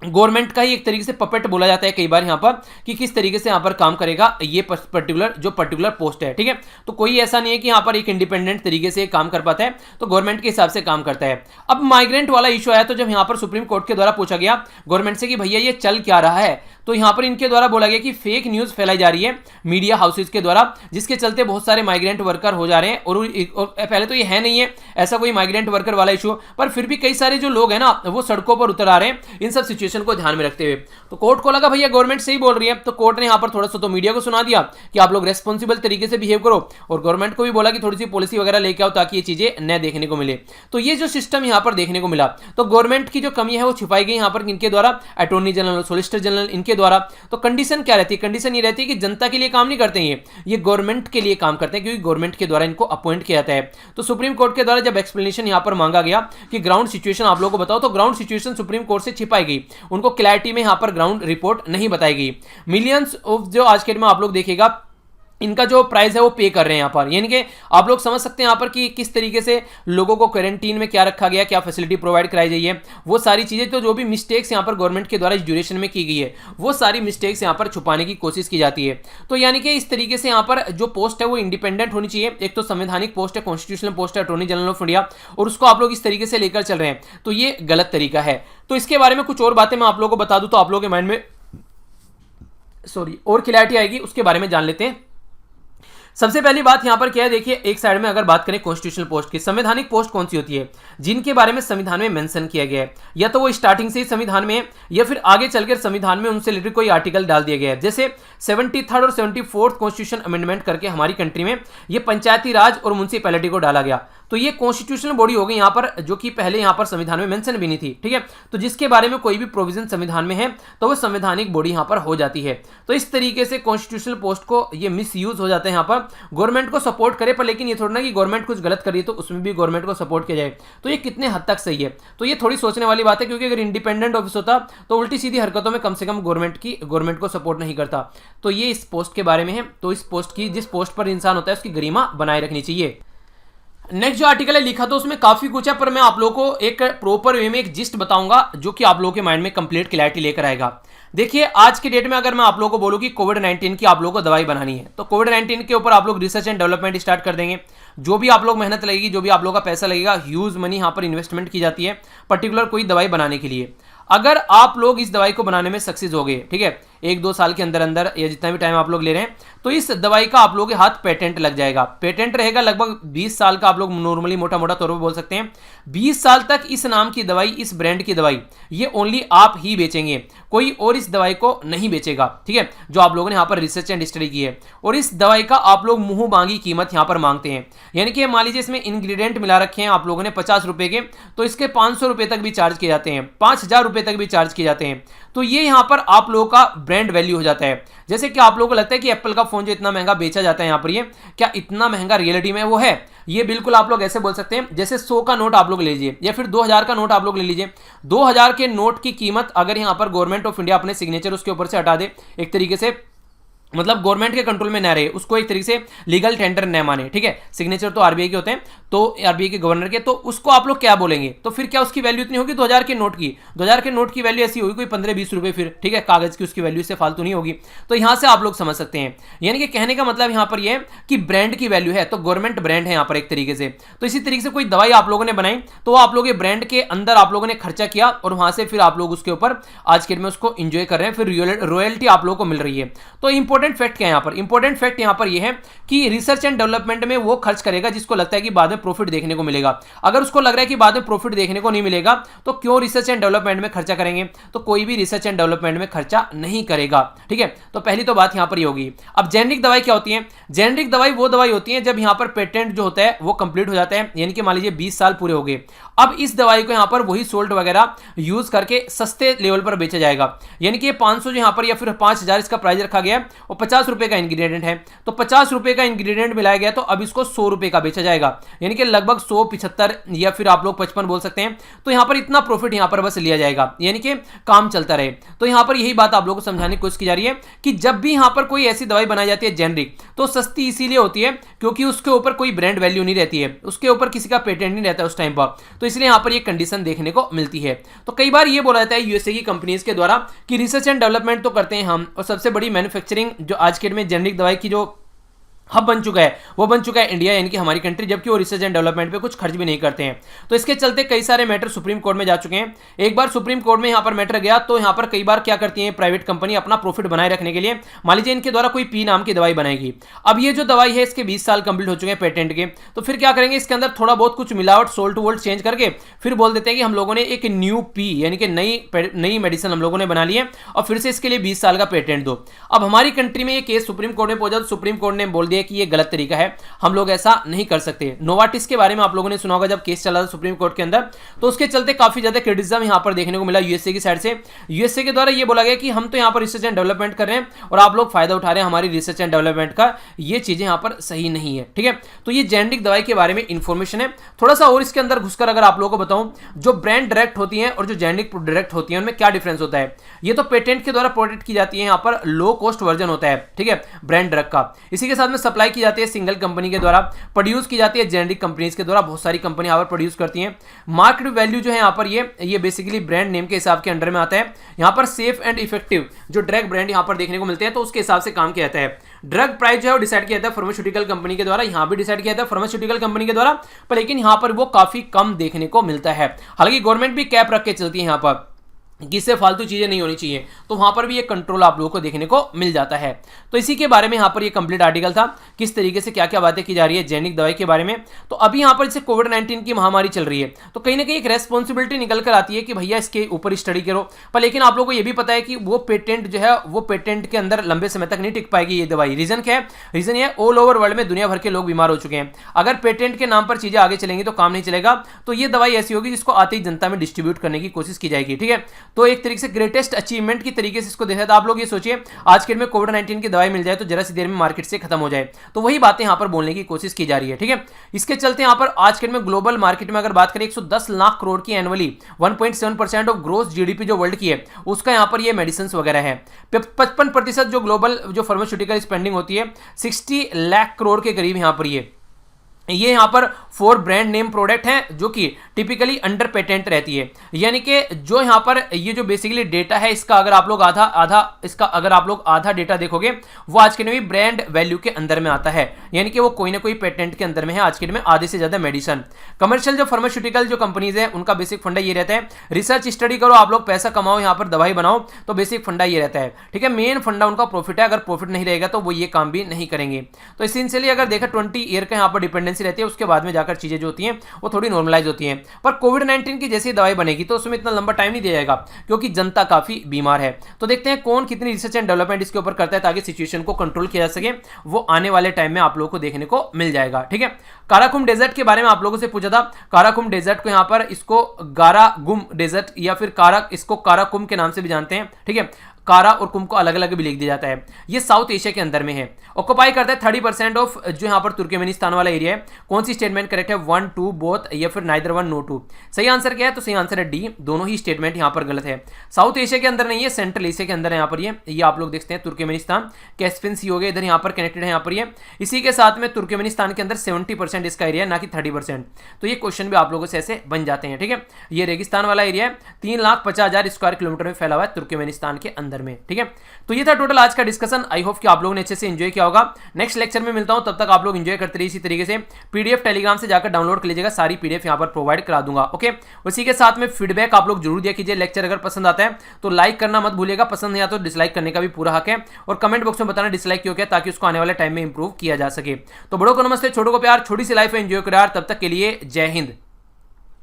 S1: गवर्नमेंट का ही एक तरीके से पपेट बोला जाता है कई बार यहाँ पर कि किस तरीके से यहाँ पर काम करेगा ये पर्टिकुलर पोस्ट है। ठीक है, तो कोई ऐसा नहीं है कि यहाँ पर एक इंडिपेंडेंट तरीके से काम कर पाता है, तो गवर्नमेंट के हिसाब से काम करता है। अब माइग्रेंट वाला इशू आया तो जब यहाँ पर सुप्रीम कोर्ट के द्वारा पूछा गया गवर्नमेंट से कि भैया ये चल क्या रहा है, तो यहाँ पर इनके द्वारा बोला गया कि फेक न्यूज फैलाई जा रही है मीडिया हाउसेज के द्वारा, जिसके चलते बहुत सारे माइग्रेंट वर्कर हो जा रहे हैं। और पहले तो ये है नहीं है ऐसा कोई माइग्रेंट वर्कर वाला इशू, पर फिर भी कई सारे जो लोग हैं ना वो सड़कों पर उतर आ रहे हैं इन सब सिचुएशन को ध्यान में रखते हुए। तो कोर्ट को लगा भैया गवर्नमेंट सही बोल रही है, तो कोर्ट ने यहाँ पर थोड़ा सा तो मीडिया को सुना दिया कि आप लोग रेस्पॉन्सिबल तरीके से बिहेव करो, और गवर्नमेंट को भी बोला कि थोड़ी सी पॉलिसी वगैरह लेके आओ ताकि ये चीजें न देखने को मिले। तो ये जो सिस्टम यहाँ पर देखने को मिला, तो गवर्नमेंट की जो कमी है वो छिपाई गई यहाँ पर इनके द्वारा, अटॉर्नी जनरल, सोलिसिटर जनरल इनके द्वारा। तो कंडीशन क्या रहती है? कंडीशन ये रहती है कि जनता के लिए काम नहीं करते हैं, ये गवर्नमेंट के लिए काम करते हैं, क्योंकि गवर्नमेंट के द्वारा इनको अपॉइंट किया जाता है। तो सुप्रीम कोर्ट के द्वारा जब एक्सप्लेनेशन यहां पर मांगा गया कि ग्राउंड सिचुएशन आप लोगों को बताओ, तो ग्राउंड सिचुएशन सुप्रीम कोर्ट से छिपाई गई, उनको क्लैरिटी में यहां पर ग्राउंड रिपोर्ट नहीं बताई गई। मिलियंस ऑफ जो आज के डेट में आप लोग देखिएगा इनका जो प्राइस है वो पे कर रहे हैं यहाँ पर, यानी कि आप लोग समझ सकते हैं यहाँ पर कि किस तरीके से लोगों को क्वारंटीन में क्या रखा गया, क्या फैसिलिटी प्रोवाइड कराई गई है, वो सारी चीज़ें। तो जो भी मिस्टेक्स यहाँ पर गवर्नमेंट के द्वारा इस ड्यूरेशन में की गई है वो सारी मिस्टेक्स यहाँ पर छुपाने की कोशिश की जाती है। तो यानी कि इस तरीके से यहाँ पर जो पोस्ट है वो इंडिपेंडेंट होनी चाहिए। एक तो संवैधानिक पोस्ट है, कॉन्स्टिट्यूशनल पोस्ट है अटॉर्नी जनरल ऑफ इंडिया, और उसको आप लोग इस तरीके से लेकर चल रहे हैं, तो ये गलत तरीका है। तो इसके बारे में कुछ और बातें मैं आप लोगों को बता दूं तो आप लोगों के माइंड में और क्लैरिटी आएगी, उसके बारे में जान लेते हैं। सबसे पहली बात यहां पर क्या है, देखिए एक साइड में अगर बात करें कॉन्स्टिट्यूशनल पोस्ट की, संवैधानिक पोस्ट कौन सी होती है? जिनके बारे में संविधान में मेंशन किया गया है, या तो वो स्टार्टिंग से ही संविधान में है या फिर आगे चलकर संविधान में उनसे रिलेटेड कोई आर्टिकल डाल दिया गया है। जैसे 73rd और 74th कॉन्स्टिट्यूशन अमेंडमेंट करके हमारी कंट्री में ये पंचायती राज और म्युनिसिपैलिटी को डाला गया, तो ये कॉन्स्टिट्यूशनल बॉडी हो गई यहाँ पर, जो कि पहले यहाँ पर संविधान में मेंशन भी नहीं थी। ठीक है, तो जिसके बारे में कोई भी प्रोविजन संविधान में है तो वो संवैधानिक बॉडी यहाँ पर हो जाती है। तो इस तरीके से कॉन्स्टिट्यूशनल पोस्ट को ये मिस यूज हो जाता है यहाँ पर, गवर्नमेंट को सपोर्ट करे, पर लेकिन ये थोड़ा ना कि गवर्नमेंट कुछ गलत करिए तो उसमें भी गवर्नमेंट को सपोर्ट किया जाए, तो ये कितने हद तक सही है? तो ये थोड़ी सोचने वाली बात है, क्योंकि अगर इंडिपेंडेंट ऑफिस होता तो उल्टी सीधी हरकतों में कम से कम गवर्नमेंट को सपोर्ट नहीं करता। तो ये इस पोस्ट के बारे में है। तो इस पोस्ट की, जिस पोस्ट पर इंसान होता है उसकी गरिमा बनाए रखनी चाहिए। नेक्स्ट जो आर्टिकल है लिखा तो उसमें काफी कुछ है, पर मैं आप लोगों को एक प्रॉपर वे में एक जिस्ट बताऊंगा जो कि आप लोगों के माइंड में कंप्लीट क्लैरिटी लेकर आएगा। देखिए आज के डेट में अगर मैं आप लोगों को बोलूं कि कोविड-19 की आप लोगों को दवाई बनानी है, तो कोविड-19 के ऊपर आप लोग रिसर्च एंड डेवलपमेंट स्टार्ट कर देंगे। जो भी आप लोग मेहनत लगेगी, जो भी आप लोगों का पैसा लगेगा, ह्यूज मनी यहाँ पर इन्वेस्टमेंट की जाती है पर्टिकुलर कोई दवाई बनाने के लिए। अगर आप लोग इस दवाई को बनाने में सक्सेस हो गए, ठीक है, 1-2 साल के अंदर अंदर या जितना भी टाइम आप लोग ले रहे हैं, तो इस दवाई का आप लोगों के हाथ पेटेंट लग जाएगा। पेटेंट रहेगा लगभग 20 साल का, आप लोग नॉर्मली मोटा मोटा तौर पर बोल सकते हैं 20 साल तक इस नाम की दवाई, इस ब्रांड की दवाई, ये ओनली आप ही बेचेंगे, कोई और इस दवाई को नहीं बेचेगा, ठीक है, जो आप लोगों ने यहाँ पर रिसर्च एंड स्टडी की है। और इस दवाई का आप लोग मुंह मांगी कीमत यहाँ पर मांगते हैं, यानी कि मान लीजिए इसमें इंग्रेडिएंट मिला रखे हैं आप लोगों ने 50 रुपए के, तो इसके 500 रुपए तक भी चार्ज किए जाते हैं, 5000 रुपए तक भी चार्ज किए जाते हैं। तो ये यहाँ पर आप लोगों का ब्रांड वैल्यू हो जाता है। जैसे कि आप लोगों को लगता है कि एप्पल का फोन जो इतना महंगा बेचा जाता है यहाँ पर, ये क्या इतना महंगा रियलिटी में वो है? ये बिल्कुल आप लोग ऐसे बोल सकते हैं जैसे 100 का नोट आप लोग ले लीजिए या फिर 2000 का नोट आप लोग ले लीजिए। 2000 के नोट की कीमत अगर यहाँ पर गवर्नमेंट ऑफ इंडिया अपने सिग्नेचर उसके ऊपर से हटा दे, एक तरीके से मतलब गवर्नमेंट के कंट्रोल में न रहे, उसको एक तरीके से लीगल टेंडर न माने, ठीक है, सिग्नेचर तो आरबीआई के होते हैं, तो आरबीआई के गवर्नर के, तो उसको आप लोग क्या बोलेंगे? तो फिर क्या उसकी वैल्यू इतनी होगी 2000 के नोट की? 2000 के नोट की वैल्यू ऐसी होगी कोई 15-20 रुपए, फिर ठीक है, कागज की उसकी वैल्यू से फालतू नहीं होगी। तो यहां से आप लोग समझ सकते हैं, यानी कि कहने का मतलब यहां पर यह कि ब्रांड की वैल्यू है, तो गवर्नमेंट ब्रांड है यहां पर एक तरीके से। तो इसी तरीके से कोई दवाई आप लोगों ने बनाई, तो आप लोग ब्रांड के अंदर आप लोगों ने खर्चा किया और वहां से फिर आप लोग उसके ऊपर आज के दिन में उसको इंजॉय कर रहे हैं, फिर रॉयल्टी आप लोगों को मिल रही है। तो इंपॉर्टेंट फैक्ट क्या है यहाँ पर? इंपॉर्टेंट फैक्ट यहां पर यह है कि रिसर्च एंड डेवलपमेंट में वो खर्च करेगा जिसको लगता है कि बाद में प्रॉफिट देखने को मिलेगा। अगर उसको लग रहा है कि बाद में प्रॉफिट देखने को नहीं मिलेगा, तो क्यों रिसर्च एंड डेवलपमेंट में खर्चा करेंगे? तो कोई भी रिसर्च एंड डेवलपमेंट में खर्चा नहीं करेगा, ठीक है। तो पहली तो बात यहां पर ये होगी। अब जेनरिक दवाई क्या होती है? जेनरिक दवाई वो दवाई होती है जब यहां पर पेटेंट जो होता है वो कंप्लीट हो जाता है, यानी कि मान लीजिए 20 साल पूरे हो गए। अब इस दवाई को यहां पर वही सोल्ट वगैरह यूज करके सस्ते लेवल पर बेचा जाएगा, यानी कि 500 जो यहां पर या फिर 5000 इसका प्राइस रखा गया और 50 रुपए का इंग्रेडिएंट है, तो 50 रुपए का इंग्रेडिएंट मिलाया गया, तो अब इसको 100 रुपए का बेचा जाएगा, यानी कि लगभग 175 या फिर आप लोग 55 बोल सकते हैं। तो यहां पर इतना प्रॉफिट यहां पर बस लिया जाएगा, यानी कि काम चलता रहे। तो यहां पर यही बात आप लोगों को समझाने की कोशिश की जा रही है कि जब भी यहां पर कोई ऐसी दवाई बनाई जाती है जेनरिक, तो सस्ती इसीलिए होती है क्योंकि उसके ऊपर कोई ब्रांड वैल्यू नहीं रहती है, उसके ऊपर किसी का पेटेंट नहीं रहता उस टाइम पर, तो इसलिए यहां पर ये कंडीशन देखने को मिलती है। तो कई बार ये बोला जाता है यूएसए की कंपनीज के द्वारा कि रिसर्च एंड डेवलपमेंट तो करते हैं हम, और सबसे बड़ी मैन्युफैक्चरिंग जो आज के डेट में जेनरिक दवाई की जो हब बन चुका है वो बन चुका है इंडिया, यानी कि हमारी कंट्री, जबकि वो रिसर्च एंड डेवलपमेंट पे कुछ खर्च भी नहीं करते हैं। तो इसके चलते कई सारे मैटर सुप्रीम कोर्ट में जा चुके हैं। एक बार सुप्रीम कोर्ट में यहाँ पर मैटर गया, तो यहाँ पर कई बार क्या करती है प्राइवेट कंपनी अपना प्रॉफिट बनाए रखने के लिए, मान लीजिए इनके द्वारा कोई पी नाम की दवाई बनाएगी। अब ये जो दवाई है इसके 20 साल कंप्लीट हो चुके हैं पेटेंट के, तो फिर क्या करेंगे, इसके अंदर थोड़ा बहुत कुछ मिलावट सोल्ट वोल्ट चेंज करके फिर बोल देते हैं कि हम लोगों ने एक न्यू पी यानी कि नई मेडिसिन हम लोगों ने बना ली है और फिर से इसके लिए 20 साल का पेटेंट दो। अब हमारी कंट्री में ये केस सुप्रीम कोर्ट में पहुंचा, तो सुप्रीम कोर्ट ने बोल दिया कि ये गलत तरीका है, हम लोग ऐसा नहीं कर सकते। नोवार्टिस के बारे में आप लोगों ने सुना होगा, जब केस चला था सुप्रीम कोर्ट के अंदर, तो उसके चलते काफी ज्यादा क्रिटिसिज्म यहां पर देखने को मिला यूएसए की साइड से। यूएसए के द्वारा ये बोला गया कि हम तो यहां पर रिसर्च एंड डेवलपमेंट कर रहे हैं और आप लोग फायदा उठा रहे हैं हमारी रिसर्च एंड डेवलपमेंट का, ये चीजें यहां पर सही नहीं है, ठीक है। तो ये जेनरिक दवाई के बारे में इंफॉर्मेशन है। थोड़ा सा और इसके अंदर घुसकर अगर आप लोगों को बताऊं, जो ब्रांड डायरेक्ट होती है और जो जेनरिक डायरेक्ट होती है उनमें क्या डिफरेंस होता है। ये तो पेटेंट के द्वारा प्रोटेक्ट की जाती है, यहां पर लो कॉस्ट वर्जन होता है, ठीक है, ब्रांड ड्रग का। इसी के साथ में सप्लाई की जाती है सिंगल कंपनी के द्वारा, प्रोड्यूस की जाती है जेनरिक कंपनीज के द्वारा, बहुत सारी कंपनी यहाँ पर प्रोड्यूस करती हैं। मार्केट वैल्यू जो है यहाँ पर ये बेसिकली ब्रांड नेम के हिसाब के अंडर में आता है। यहाँ पर सेफ एंड इफेक्टिव जो ड्रग ब्रांड यहाँ पर देखने को मिलते हैं, तो उसके हिसाब से काम किया जाता है। ड्रग प्राइस जो है वो डिसाइड किया जाता है फार्मास्यूटिकल कंपनी के द्वारा, यहाँ भी डिसाइड किया जाता है फार्मास्यूटिकल कंपनी के द्वारा, पर लेकिन यहाँ पर वो काफी कम देखने को मिलता है। हालांकि गवर्नमेंट भी कैप रख के चलती है यहाँ पर कि इससे फालतू चीजें नहीं होनी चाहिए, तो वहां पर भी एक कंट्रोल आप लोगों को देखने को मिल जाता है। तो इसी के बारे में यहां पर ये कंप्लीट आर्टिकल था, किस तरीके से क्या क्या बातें की जा रही है जेनरिक दवाई के बारे में। तो अभी यहां पर जैसे कोविड-19 की महामारी चल रही है, तो कहीं ना कहीं एक रेस्पॉन्सिबिलिटी निकल कर आती है कि भैया इसके ऊपर स्टडी करो, पर लेकिन आप लोगों को यह भी पता है कि वो पेटेंट जो है वो पेटेंट के अंदर लंबे समय तक नहीं टिक पाएगी ये दवाई। रीजन क्या है? रीजन ये ऑल ओवर वर्ल्ड में दुनिया भर के लोग बीमार हो चुके हैं। अगर पेटेंट के नाम पर चीजें आगे चलेंगी तो काम नहीं चलेगा, तो ये दवाई ऐसी होगी जिसको आती ही जनता में डिस्ट्रीब्यूट करने की कोशिश की जाएगी, ठीक है। तो एक तरीके से ग्रेटेस्ट अचीवमेंट की तरीके से इसको देखा था। आप लोग ये सोचिए आज के दिन में कोविड-19 की दवाई मिल जाए तो जरा सी देर में मार्केट से खत्म हो जाए, तो वही बातें यहां पर बोलने की कोशिश की जा रही है, ठीक है। इसके चलते यहां पर आज के दिन में ग्लोबल मार्केट में अगर बात करें 110 लाख करोड़ की एनुअली 1.7% ऑफ ग्रोस जीडीपी जो वर्ल्ड की है उसका यहां पर ये मेडिसिन वगैरह है। 55% जो ग्लोबल जो फार्मास्यूटिकल स्पेंडिंग होती है 60 लाख करोड़ के करीब यहां पर ये ये यहाँ पर 4 ब्रांड नेम प्रोडक्ट हैं जो कि टिपिकली अंडर पेटेंट रहती है, यानी कि जो यहाँ पर ये जो बेसिकली डेटा है इसका अगर आप लोग आधा डेटा देखोगे वो आज के डेट में ब्रांड वैल्यू के अंदर में आता है, यानी कि वो कोई ना कोई पेटेंट के अंदर में है आज के डेट में आधे से ज्यादा मेडिसिन। कमर्शियल जो फार्मास्यूटिकल जो कंपनीज है उनका बेसिक फंडा ये रहता है रिसर्च स्टडी करो, आप लोग पैसा कमाओ, यहाँ पर दवाई बनाओ, तो बेसिक फंडा ये रहता है। ठीक है, मेन फंडा उनका प्रॉफिट है, अगर प्रॉफिट नहीं रहेगा तो वो ये काम भी नहीं करेंगे। तो इसेंशियली अगर देखा 20 ईयर का यहाँ पर डिपेंडेंसी रहती है, उसके बाद में जाकर चीजें जो होती हैं वो थोड़ी नॉर्मलाइज होती हैं। पर कोविड-19 की जैसी दवाई बनेगी तो उसमें इतना लंबा टाइम नहीं दिया जाएगा क्योंकि जनता काफी बीमार है। तो देखते हैं कौन कितनी रिसर्च एंड डेवलपमेंट इसके ऊपर करता है ताकि सिचुएशन को कंट्रोल किया जा सके, वो आने वाले टाइम में आप लोगों को देखने को मिल जाएगा। ठीक है, काराकुम डेजर्ट के बारे में आप लोगों से पूछा था। काराकुम डेजर्ट को यहाँ पर इसको गारागुम डेजर्ट या फिर इसको काराकुम के नाम से भी जानते हैं। ठीक है, कारा और कुम को अलग अलग भी लिख दिया जाता है। ये साउथ एशिया के अंदर में है, ऑक्युपाई करता है 30% ऑफ जो यहाँ पर तुर्कमेनिस्तान वाला एरिया है। कौन सी स्टेटमेंट करेक्ट है? 1 2 बोथ या फिर नाइदर 1 नो 2? सही आंसर क्या है? तो सही आंसर है डी, दोनों ही स्टेटमेंट यहाँ पर गलत है। साउथ एशिया के अंदर नहीं है, सेंट्रल एशिया के अंदर है यहाँ पर ये आप लोग देखते हैं तुर्कमेनिस्तान, कैस्पियन सी हो गया इधर यहाँ पर कनेक्टेड है यहाँ पर ये। इसी के साथ में तुर्कमेनिस्तान के अंदर 70% इसका एरिया है, ना कि 30%। तो ये क्वेश्चन भी आप लोगों से ऐसे बन जाते हैं। ठीक है, ये रेगिस्तान वाला एरिया है, 3,50,000 स्क्वायर किलोमीटर में फैला हुआ है तुर्कमेनिस्तान के अंदर में। ठीक है, तो ये था टोटल आज का डिस्कशन। आई होप कि आप लोगों ने अच्छे से एंजॉय किया होगा। नेक्स्ट लेक्चर में मिलता हूं, तब तक आप लोग एंजॉय करते रहिए इसी तरीके से। पीडीएफ टेलीग्राम से जाकर डाउनलोड कर लीजिएगा, सारी पीडीएफ यहां पर प्रोवाइड करा दूंगा। ओके, उसी के साथ में फीडबैक आप लोग जरूर दिया कीजिए। लेक्चर अगर पसंद आता है तो लाइक करना मत भूलिएगा, पसंद नहीं आता तो डिसलाइक करने का भी पूरा हक है, और कमेंट बॉक्स में बताना डिसलाइक क्यों किया ताकि उसको आने वाले टाइम में इंप्रूव किया जा सके। तो बड़ों को नमस्ते, छोटों को प्यार, छोटी सी लाइफ एंजॉय करो यार। तब तक के लिए जय हिंद।